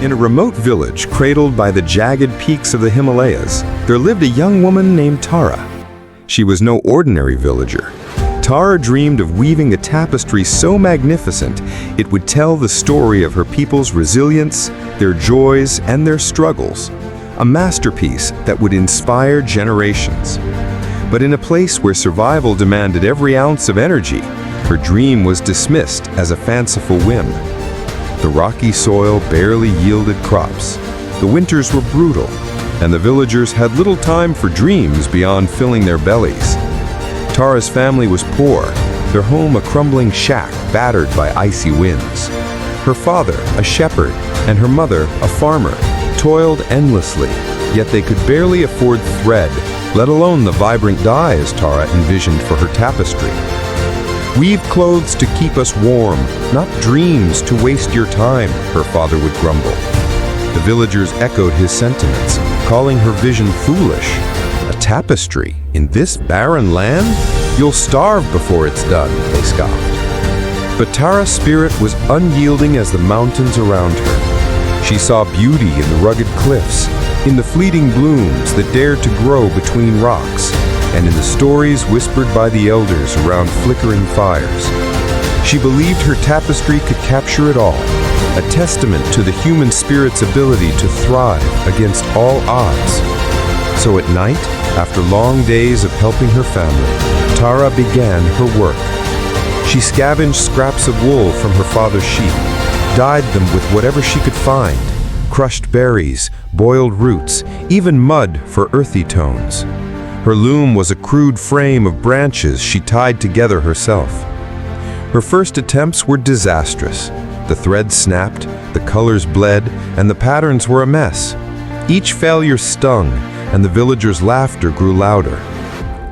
In a remote village cradled by the jagged peaks of the Himalayas, there lived a young woman named Tara. She was no ordinary villager. Tara dreamed of weaving a tapestry so magnificent it would tell the story of her people's resilience, their joys, and their struggles. A masterpiece that would inspire generations. But in a place where survival demanded every ounce of energy, her dream was dismissed as a fanciful whim. The rocky soil barely yielded crops. The winters were brutal, and the villagers had little time for dreams beyond filling their bellies. Tara's family was poor, their home a crumbling shack battered by icy winds. Her father, a shepherd, and her mother, a farmer, toiled endlessly, yet they could barely afford thread, let alone the vibrant dyes Tara envisioned for her tapestry. "Weave clothes to keep us warm, not dreams to waste your time," her father would grumble. The villagers echoed his sentiments, calling her vision foolish. "A tapestry in this barren land? You'll starve before it's done," they scoffed. But Tara's spirit was unyielding as the mountains around her. She saw beauty in the rugged cliffs, in the fleeting blooms that dared to grow between rocks, and in the stories whispered by the elders around flickering fires. She believed her tapestry could capture it all, a testament to the human spirit's ability to thrive against all odds. So at night, after long days of helping her family, Tara began her work. She scavenged scraps of wool from her father's sheep, dyed them with whatever she could find, crushed berries, boiled roots, even mud for earthy tones. Her loom was a crude frame of branches she tied together herself. Her first attempts were disastrous. The threads snapped, the colors bled, and the patterns were a mess. Each failure stung, and the villagers' laughter grew louder.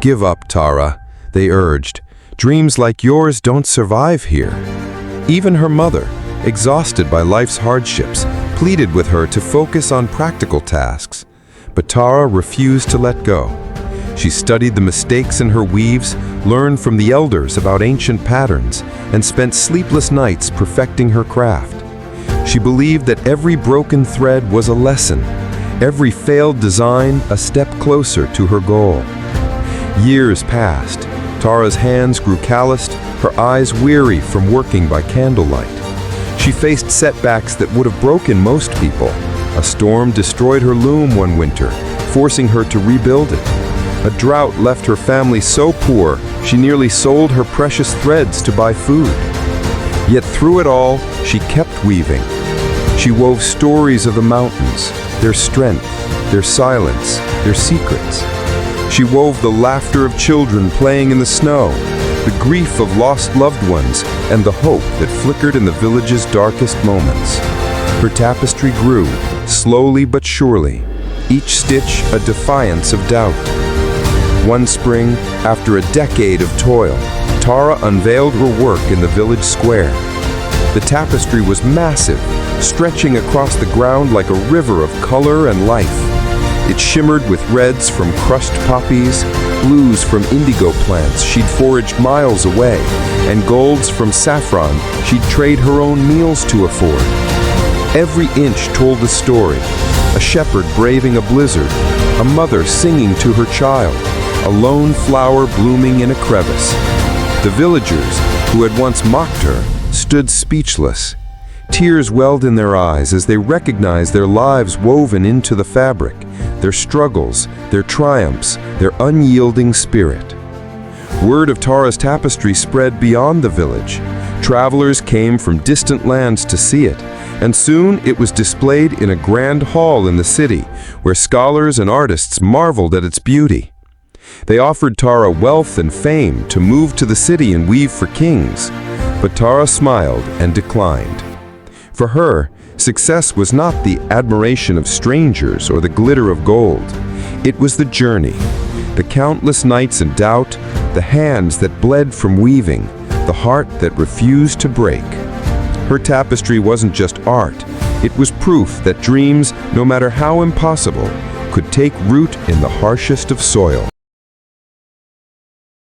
"Give up, Tara," they urged. "Dreams like yours don't survive here." Even her mother, exhausted by life's hardships, pleaded with her to focus on practical tasks. But Tara refused to let go. She studied the mistakes in her weaves, learned from the elders about ancient patterns, and spent sleepless nights perfecting her craft. She believed that every broken thread was a lesson, every failed design a step closer to her goal. Years passed. Tara's hands grew calloused, her eyes weary from working by candlelight. She faced setbacks that would have broken most people. A storm destroyed her loom one winter, forcing her to rebuild it. A drought left her family so poor, she nearly sold her precious threads to buy food. Yet through it all, she kept weaving. She wove stories of the mountains, their strength, their silence, their secrets. She wove the laughter of children playing in the snow, the grief of lost loved ones, and the hope that flickered in the village's darkest moments. Her tapestry grew, slowly but surely, each stitch a defiance of doubt. One spring, after a decade of toil, Tara unveiled her work in the village square. The tapestry was massive, stretching across the ground like a river of color and life. It shimmered with reds from crushed poppies, blues from indigo plants she'd foraged miles away, and golds from saffron she'd trade her own meals to afford. Every inch told a story: a shepherd braving a blizzard, a mother singing to her child, a lone flower blooming in a crevice. The villagers, who had once mocked her, stood speechless. Tears welled in their eyes as they recognized their lives woven into the fabric, their struggles, their triumphs, their unyielding spirit. Word of Tara's tapestry spread beyond the village. Travelers came from distant lands to see it, and soon it was displayed in a grand hall in the city, where scholars and artists marveled at its beauty. They offered Tara wealth and fame to move to the city and weave for kings, but Tara smiled and declined. For her, success was not the admiration of strangers or the glitter of gold. It was the journey, the countless nights in doubt, the hands that bled from weaving, the heart that refused to break. Her tapestry wasn't just art, it was proof that dreams, no matter how impossible, could take root in the harshest of soil.